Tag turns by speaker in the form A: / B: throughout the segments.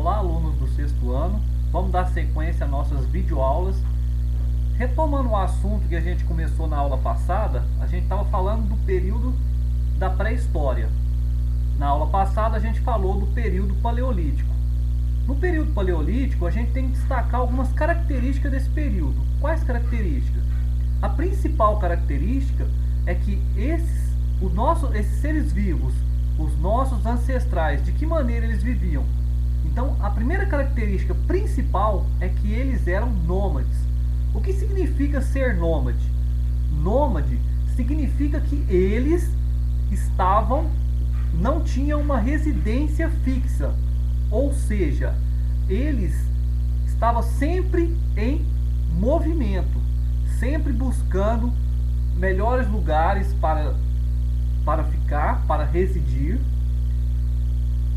A: Olá, alunos do sexto ano. Vamos dar sequência às nossas videoaulas. Retomando o assunto que a gente começou na aula passada, a gente estava falando do período da pré-história. Na aula passada a gente falou do período paleolítico. No período paleolítico a gente tem que destacar algumas características desse período. Quais características? A principal característica é que esses seres vivos, os nossos ancestrais, de que maneira eles viviam? Então, a primeira característica principal é que eles eram nômades. O que significa ser nômade? Nômade significa que eles não tinham uma residência fixa, ou seja, eles estavam sempre em movimento, sempre buscando melhores lugares para ficar, para residir,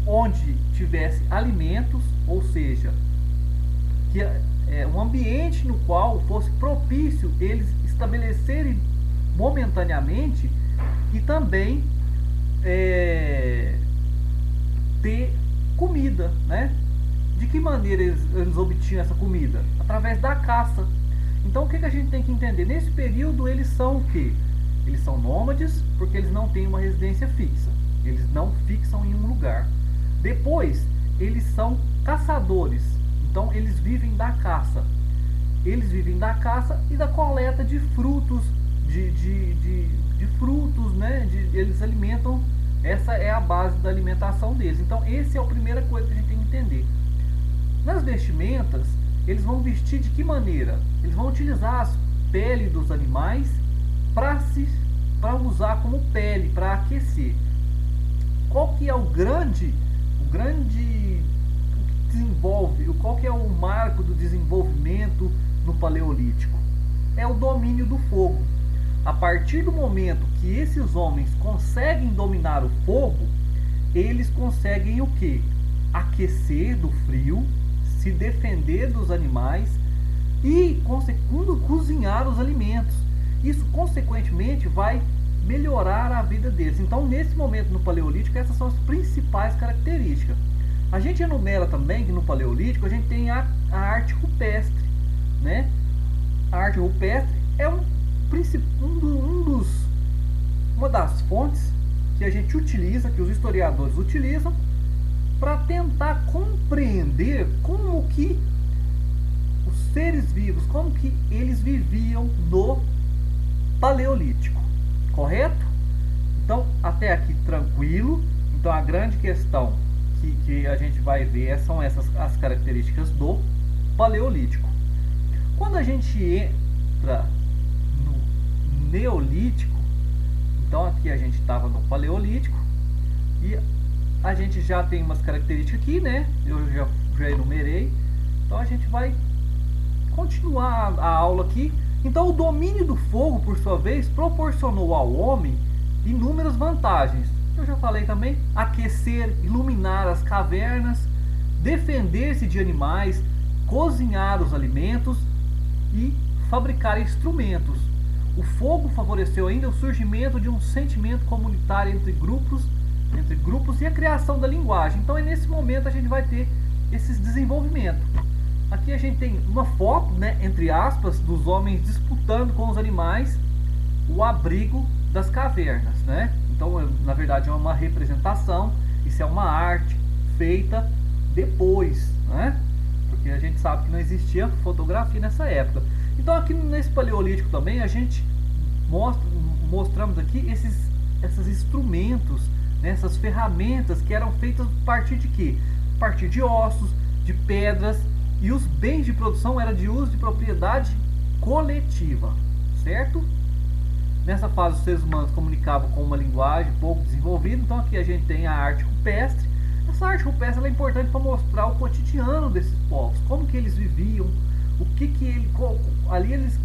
A: onde tivesse alimentos, ou seja, que um ambiente no qual fosse propício eles estabelecerem momentaneamente e também ter comida, né? De que maneira eles obtinham essa comida? Através da caça. Então o que a gente tem que entender? Nesse período eles são o quê? Eles são nômades porque eles não têm uma residência fixa. Eles não fixam em um lugar. Depois, eles são caçadores. Então eles vivem da caça. Eles vivem da caça e da coleta de frutos, de frutos, né? Eles alimentam, essa é a base da alimentação deles. Então essa é a primeira coisa que a gente tem que entender. Nas vestimentas, eles vão vestir de que maneira? Eles vão utilizar as peles dos animais para usar como pele, para aquecer. Qual que é o grande desenvolve, qual que é o marco do desenvolvimento no Paleolítico? É o domínio do fogo. A partir do momento que esses homens conseguem dominar o fogo, eles conseguem o quê? Aquecer do frio, se defender dos animais e cozinhar os alimentos. Isso consequentemente vai melhorar a vida deles. Então, nesse momento no Paleolítico, essas são as principais características. A gente enumera também que no Paleolítico a gente tem a arte rupestre, né? A arte rupestre é uma das fontes que a gente utiliza, que os historiadores utilizam, para tentar compreender como que os seres vivos, como que eles viviam no Paleolítico. Correto? Então, até aqui tranquilo. Então, a grande questão que a gente vai ver são essas as características do Paleolítico. Quando a gente entra no Neolítico, então aqui a gente estava no Paleolítico e a gente já tem umas características aqui, né? Eu já enumerei. Então, a gente vai continuar a aula aqui. Então, o domínio do fogo, por sua vez, proporcionou ao homem inúmeras vantagens. Eu já falei também: aquecer, iluminar as cavernas, defender-se de animais, cozinhar os alimentos e fabricar instrumentos. O fogo favoreceu ainda o surgimento de um sentimento comunitário entre grupos e a criação da linguagem. Então, é nesse momento a gente vai ter esses desenvolvimentos. Aqui a gente tem uma foto, né, entre aspas, dos homens disputando com os animais o abrigo das cavernas, né? Então, na verdade, é uma representação. Isso é uma arte feita depois, né? Porque a gente sabe que não existia fotografia nessa época. Então, aqui nesse Paleolítico também a gente mostramos aqui esses instrumentos, né, essas ferramentas que eram feitas a partir de quê? A partir de ossos, de pedras. E os bens de produção eram de uso de propriedade coletiva, certo? Nessa fase, os seres humanos comunicavam com uma linguagem pouco desenvolvida. Então, aqui a gente tem a arte rupestre. Essa arte rupestre ela é importante para mostrar o cotidiano desses povos, como que eles viviam, ali eles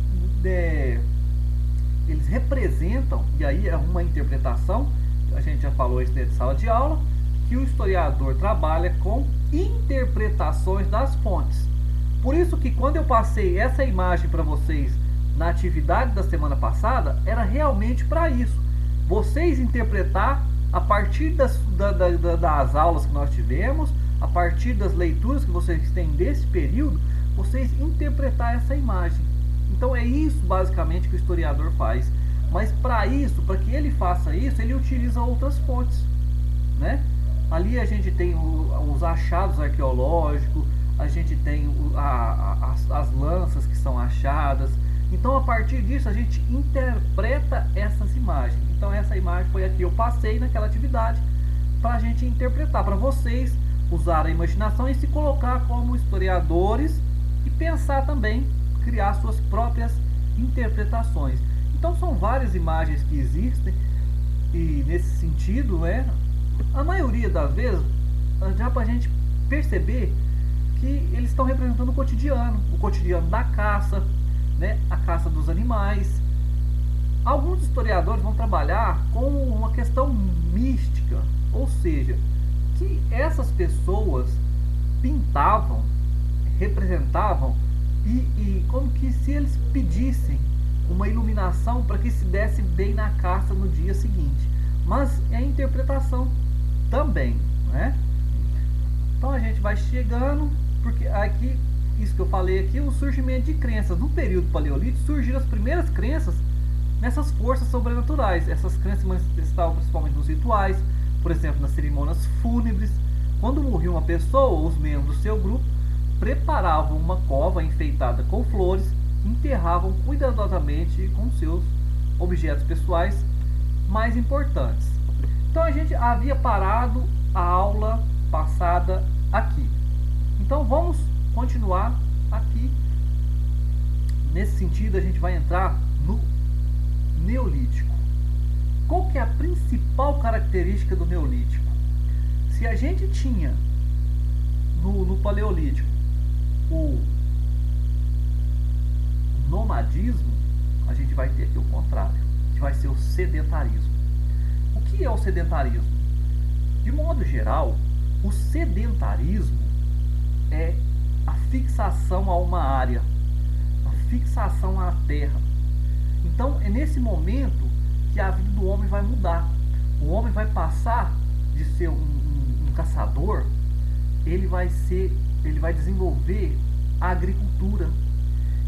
A: representam. E aí é uma interpretação, a gente já falou isso dentro de sala de aula, que o historiador trabalha com interpretações das fontes. Por isso que quando eu passei essa imagem para vocês na atividade da semana passada, era realmente para isso. Vocês interpretar a partir das aulas que nós tivemos, a partir das leituras que vocês têm desse período, vocês interpretar essa imagem. Então é isso basicamente que o historiador faz. Mas para isso, para que ele faça isso, ele utiliza outras fontes, né? Ali a gente tem os achados arqueológicos, a gente tem as lanças que são achadas. Então a partir disso a gente interpreta essas imagens. Então essa imagem foi aqui, eu passei naquela atividade para a gente interpretar, para vocês usar a imaginação e se colocar como historiadores e pensar também, criar suas próprias interpretações. Então são várias imagens que existem e nesse sentido, né, a maioria das vezes já para a gente perceber que eles estão representando o cotidiano da caça, né, a caça dos animais. Alguns historiadores vão trabalhar com uma questão mística, ou seja, que essas pessoas pintavam, representavam e como que se eles pedissem uma iluminação para que se desse bem na caça no dia seguinte. Mas é interpretação também, né? Então a gente vai chegando, porque aqui, isso que eu falei aqui, o surgimento de crenças. No período paleolítico surgiram as primeiras crenças nessas forças sobrenaturais. Essas crenças se manifestavam principalmente nos rituais, por exemplo, nas cerimônias fúnebres. Quando morria uma pessoa, os membros do seu grupo preparavam uma cova enfeitada com flores, enterravam cuidadosamente com seus objetos pessoais mais importantes. Então a gente havia parado a aula passada aqui. Então vamos continuar aqui. Nesse sentido a gente vai entrar no Neolítico. Qual que é a principal característica do Neolítico? Se a gente tinha no Paleolítico o nomadismo, a gente vai ter aqui o contrário, que vai ser o sedentarismo. O que é o sedentarismo? De modo geral, o sedentarismo é a fixação a uma área, a fixação à terra. Então é nesse momento que a vida do homem vai mudar. O homem vai passar de ser um caçador, ele vai desenvolver a agricultura,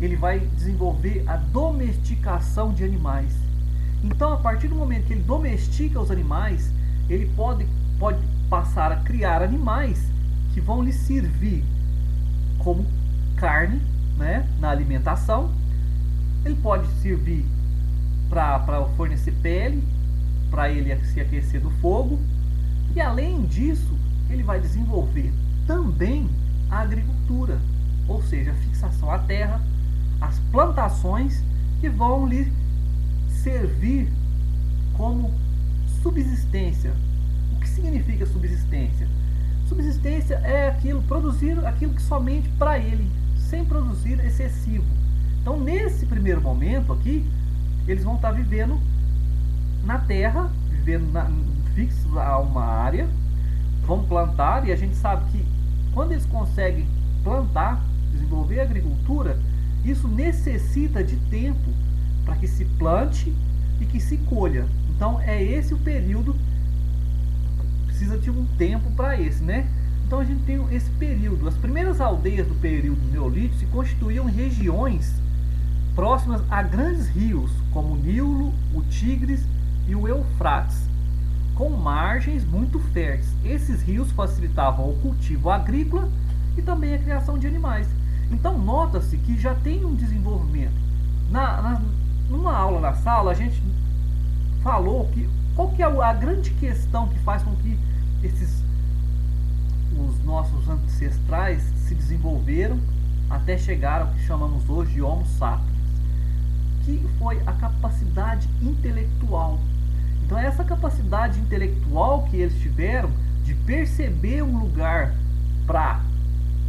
A: ele vai desenvolver a domesticação de animais. Então a partir do momento que ele domestica os animais, ele pode passar a criar animais que vão lhe servir como carne, né, na alimentação. Ele pode servir para fornecer pele, para ele se aquecer do fogo. E além disso, ele vai desenvolver também a agricultura, ou seja, a fixação à terra, as plantações que vão lhe servir como subsistência. O que significa subsistência? Subsistência é produzir aquilo que somente para ele, sem produzir excessivo. Então nesse primeiro momento aqui, eles vão estar vivendo na terra, fixos a uma área, vão plantar, e a gente sabe que quando eles conseguem plantar, desenvolver a agricultura, isso necessita de tempo para que se plante e que se colha. Então é esse o período, precisa de um tempo para esse, né? Então a gente tem esse período. As primeiras aldeias do período neolítico se constituíam em regiões próximas a grandes rios, como o Nilo, o Tigres e o Eufrates, com margens muito férteis. Esses rios facilitavam o cultivo agrícola e também a criação de animais. Então nota-se que já tem um desenvolvimento. Numa aula na sala a gente falou que qual que é a grande questão que faz com que os nossos ancestrais se desenvolveram até chegar ao que chamamos hoje de Homo sapiens, que foi a capacidade intelectual. Então essa capacidade intelectual que eles tiveram de perceber um lugar para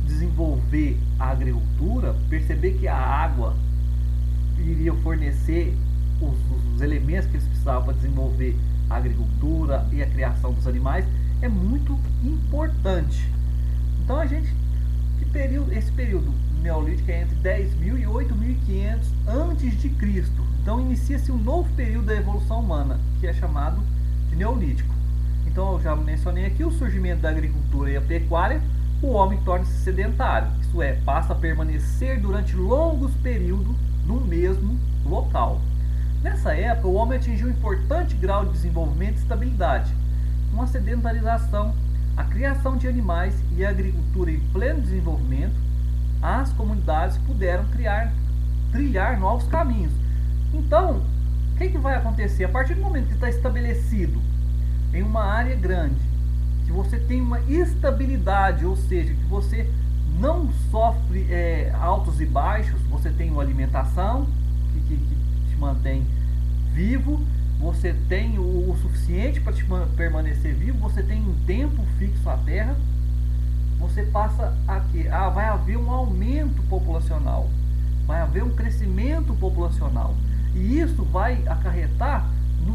A: desenvolver a agricultura, perceber que a água iria fornecer os elementos que eles precisavam para desenvolver a agricultura e a criação dos animais, é muito importante. Então esse período neolítico é entre 10.000 e 8.500 antes de Cristo. Então inicia-se um novo período da evolução humana, que é chamado de Neolítico. Então eu já mencionei aqui o surgimento da agricultura e a pecuária, o homem torna-se sedentário, isso é, passa a permanecer durante longos períodos no mesmo local. Nessa época, o homem atingiu um importante grau de desenvolvimento e estabilidade. Com a sedentarização, a criação de animais e a agricultura em pleno desenvolvimento, as comunidades puderam trilhar novos caminhos. Então, o que vai acontecer? A partir do momento que está estabelecido em uma área grande, que você tem uma estabilidade, ou seja, que você não sofre altos e baixos, você tem uma alimentação que te mantém vivo, você tem o suficiente para te permanecer vivo, você tem um tempo fixo à terra, você passa vai haver um aumento populacional, vai haver um crescimento populacional, e isso vai acarretar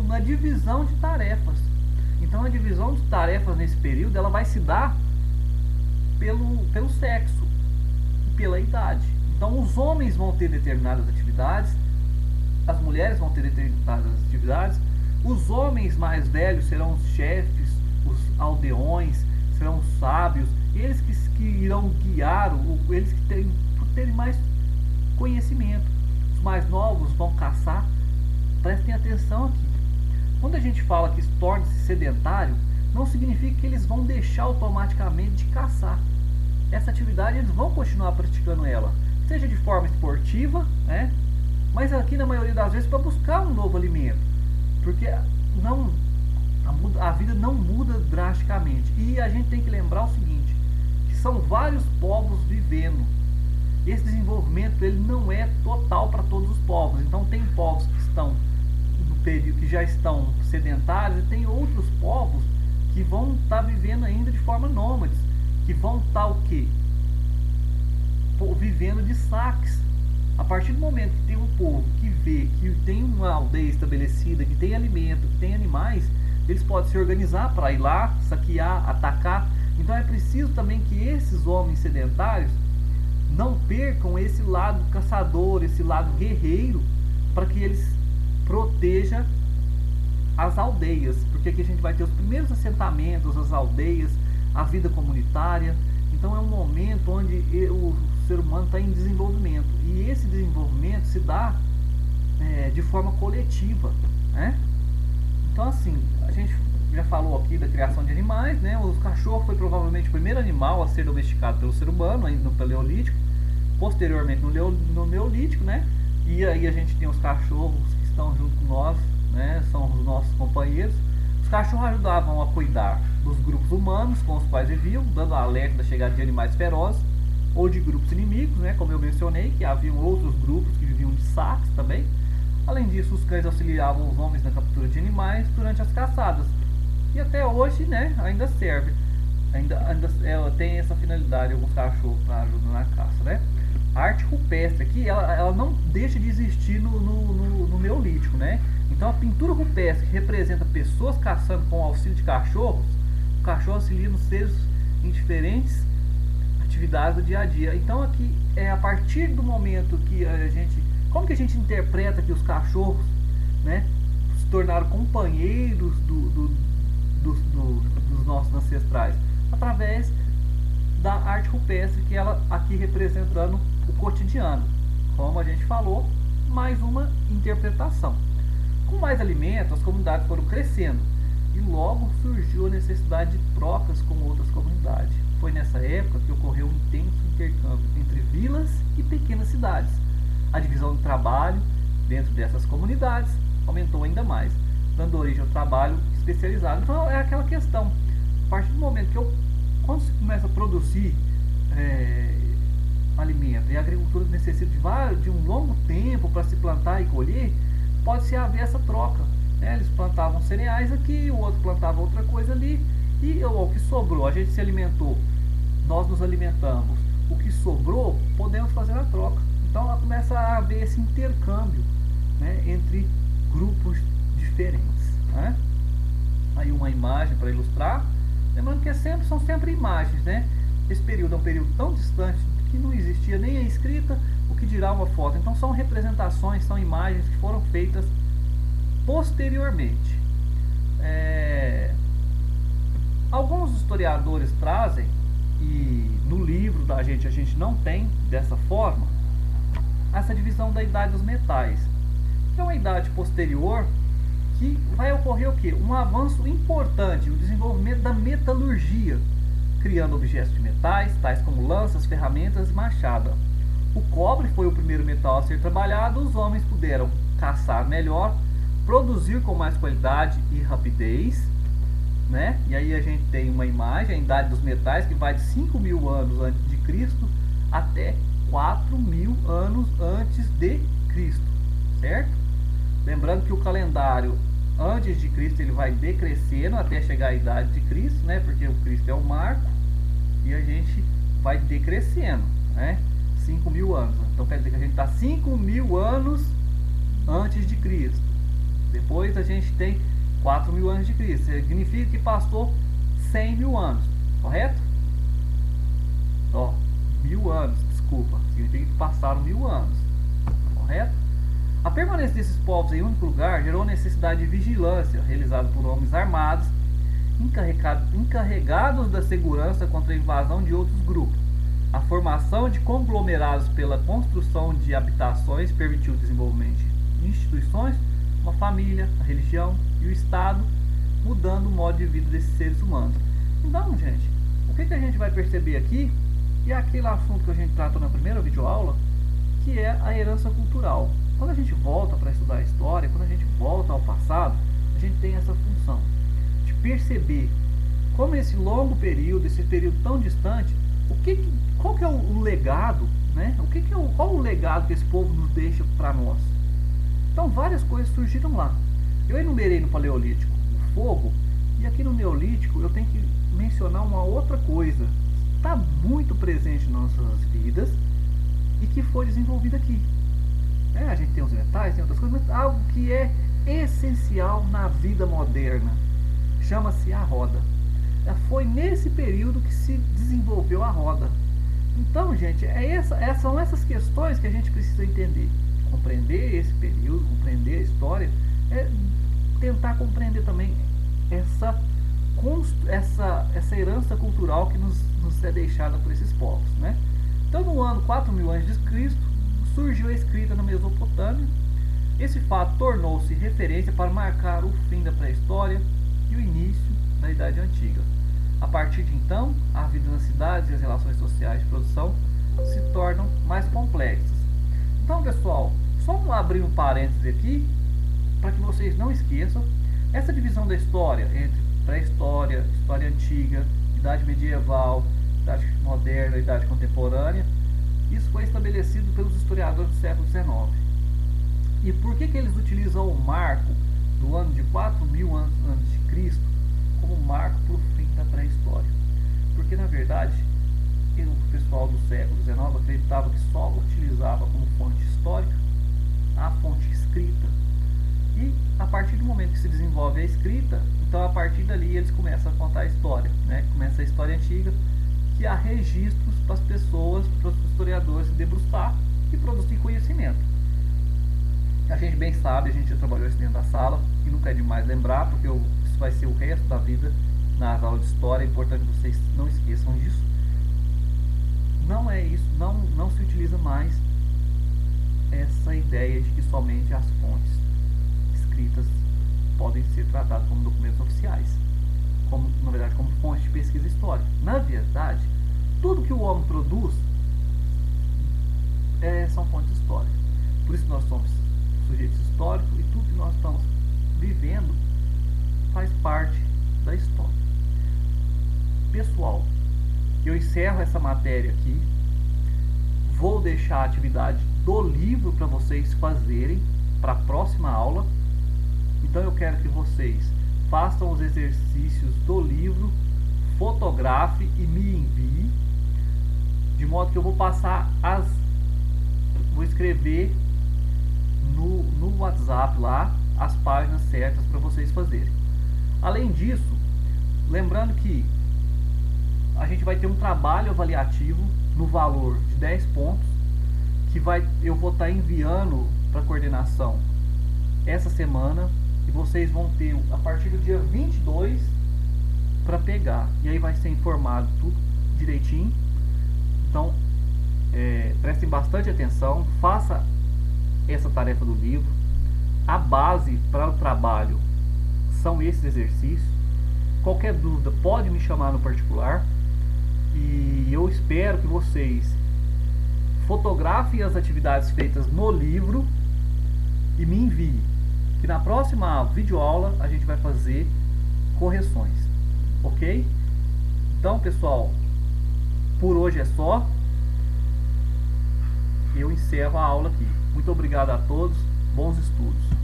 A: na divisão de tarefas. Então a divisão de tarefas nesse período ela vai se dar pelo sexo e pela idade. Então os homens vão ter determinadas atividades, as mulheres vão ter determinadas atividades, os homens mais velhos serão os chefes, os aldeões, serão os sábios, eles que irão guiar, eles que terem mais conhecimento. Os mais novos vão caçar. Prestem atenção aqui. Quando a gente fala que torna-se sedentário, não significa que eles vão deixar automaticamente de caçar. Essa atividade eles vão continuar praticando ela, seja de forma esportiva, né? Mas aqui na maioria das vezes para buscar um novo alimento, porque a vida não muda drasticamente. E a gente tem que lembrar o seguinte, que são vários povos vivendo. Esse desenvolvimento ele não é total para todos os povos. Então tem povos que estão no período que já estão sedentários e tem outros povos que vão estar vivendo ainda de forma nômade, que vão estar o quê? Vivendo de saques. A partir do momento que tem um povo que vê que tem uma aldeia estabelecida, que tem alimento, que tem animais, eles podem se organizar para ir lá, saquear, atacar. Então é preciso também que esses homens sedentários não percam esse lado caçador, esse lado guerreiro, para que eles protejam as aldeias, porque aqui a gente vai ter os primeiros assentamentos, as aldeias, a vida comunitária. Então é um momento onde o ser humano está em desenvolvimento, e esse desenvolvimento se dá de forma coletiva, né? Então assim, a gente já falou aqui da criação de animais, né? O cachorro foi provavelmente o primeiro animal a ser domesticado pelo ser humano, ainda no Paleolítico, posteriormente no Neolítico, né? E aí a gente tem os cachorros que estão junto com nós, né? São os nossos companheiros. Os cachorros ajudavam a cuidar dos grupos humanos com os quais viviam, dando alerta da chegada de animais ferozes ou de grupos inimigos, né? Como eu mencionei, que haviam outros grupos que viviam de saques também. Além disso, os cães auxiliavam os homens na captura de animais durante as caçadas. E até hoje, né, ainda serve. Ela tem essa finalidade, alguns cachorros para ajudar na caça, né? A arte rupestre aqui, ela não deixa de existir no Neolítico, né? Então a pintura rupestre que representa pessoas caçando com o auxílio de cachorros, o cachorro auxilia nos seres em diferentes atividades do dia a dia. Então aqui é a partir do momento que como que a gente interpreta que os cachorros, né, se tornaram companheiros dos nossos ancestrais? Através da arte rupestre, que ela aqui representando o cotidiano. Como a gente falou, mais uma interpretação. Com mais alimentos, as comunidades foram crescendo e logo surgiu a necessidade de trocas com outras comunidades. Foi nessa época que ocorreu um intenso intercâmbio entre vilas e pequenas cidades. A divisão do trabalho dentro dessas comunidades aumentou ainda mais, dando origem ao trabalho especializado. Então é aquela questão, a partir do momento quando se começa a produzir alimento e a agricultura necessita de um longo tempo para se plantar e colher, pode-se haver essa troca, né? Eles plantavam cereais aqui, o outro plantava outra coisa ali, e o que sobrou, a gente se alimentou, nós nos alimentamos, o que sobrou, podemos fazer a troca. Então começa a haver esse intercâmbio, né, entre grupos diferentes, né? Aí uma imagem para ilustrar, lembrando que são sempre imagens, né? Esse período é um período tão distante que não existia nem a escrita, o que dirá uma foto. Então são representações, são imagens que foram feitas posteriormente. Alguns historiadores trazem, e livro da gente a gente não tem dessa forma essa divisão da idade dos metais, que é uma idade posterior que vai ocorrer o quê? Um avanço importante, o desenvolvimento da metalurgia, criando objetos de metais, tais como lanças, ferramentas e machada. O cobre foi o primeiro metal a ser trabalhado, os homens puderam caçar melhor, produzir com mais qualidade e rapidez, né? E aí a gente tem uma imagem, a idade dos metais, que vai de 5.000 anos antes de Cristo até 4.000 anos antes de Cristo, certo? Lembrando que o calendário antes de Cristo ele vai decrescendo até chegar à idade de Cristo, né? Porque o Cristo é o marco e a gente vai decrescendo, né? 5.000 anos. Então quer dizer que a gente está 5.000 anos antes de Cristo. Depois a gente tem 4.000 anos de Cristo. Significa que passou 100.000 anos, correto? Ó, 1.000 anos, desculpa. Significa que passaram 1.000 anos, correto? A permanência desses povos em um único lugar gerou necessidade de vigilância, realizada por homens armados, encarregados da segurança contra a invasão de outros grupos. A formação de conglomerados pela construção de habitações permitiu o desenvolvimento de instituições, uma família, a religião e o Estado, mudando o modo de vida desses seres humanos. Então, gente, o que a gente vai perceber aqui, e é aquele assunto que a gente tratou na primeira videoaula, que é a herança cultural. Quando a gente volta para estudar a história, quando a gente volta ao passado, a gente tem essa função de perceber como esse longo período, esse período tão distante, qual que é o legado, né? Qual o legado que esse povo nos deixa para nós? Então várias coisas surgiram lá. Eu enumerei no Paleolítico o fogo, e aqui no Neolítico eu tenho que mencionar uma outra coisa que está muito presente nas nossas vidas e que foi desenvolvida aqui. A gente tem os metais, tem outras coisas, mas algo que é essencial na vida moderna chama-se a roda. Foi nesse período que se desenvolveu a roda. Então, gente, são essas questões que a gente precisa entender. Compreender esse período, compreender a história, tentar compreender também essa herança cultural que nos é deixada por esses povos, né? Então, no ano 4.000 a.C., surgiu a escrita na Mesopotâmia. Esse fato tornou-se referência para marcar o fim da pré-história e o início da Idade Antiga. A partir de então, a vida nas cidades e as relações sociais de produção se tornam mais complexas. Então, pessoal, só abrir um parênteses aqui, para que vocês não esqueçam, essa divisão da história entre pré-história, história antiga, idade medieval, idade moderna, idade contemporânea, isso foi estabelecido pelos historiadores do século XIX. E por que eles utilizam o marco do ano de 4.000 anos antes de Cristo como marco para o fim da pré-história? Porque, na verdade, o pessoal do século XIX acreditava que só utilizava como fonte histórica a fonte escrita. E, a partir do momento que se desenvolve a escrita, então, a partir dali, eles começam a contar a história, né? Começa a história antiga, que há registros para as pessoas, para os historiadores se debruçar e produzir conhecimento. A gente bem sabe, a gente já trabalhou isso dentro da sala, e nunca é demais lembrar, porque isso vai ser o resto da vida nas aulas de história. É importante que vocês não esqueçam disso. Não é isso, não se utiliza mais essa ideia de que somente as fontes escritas podem ser tratadas como documentos oficiais, na verdade, como fonte de pesquisa histórica. Na verdade, tudo que o homem produz são fontes históricas. Por isso nós somos sujeitos históricos, e tudo que nós estamos vivendo faz parte da história. Pessoal, eu encerro essa matéria aqui. Vou deixar a atividade do livro para vocês fazerem para a próxima aula. Então eu quero que vocês façam os exercícios do livro, fotografe e me envie, de modo que eu vou passar vou escrever no WhatsApp lá as páginas certas para vocês fazerem. Além disso, lembrando que a gente vai ter um trabalho avaliativo no valor de 10 pontos, que eu vou estar enviando para a coordenação essa semana, e vocês vão ter a partir do dia 22 para pegar, e aí vai ser informado tudo direitinho, Então, prestem bastante atenção, faça essa tarefa do livro. A base para o trabalho são esses exercícios. Qualquer dúvida pode me chamar no particular, e eu espero que vocês fotografem as atividades feitas no livro e me enviem, que na próxima videoaula a gente vai fazer correções, ok? Então, pessoal, por hoje é só. Eu encerro a aula aqui. Muito obrigado a todos, bons estudos.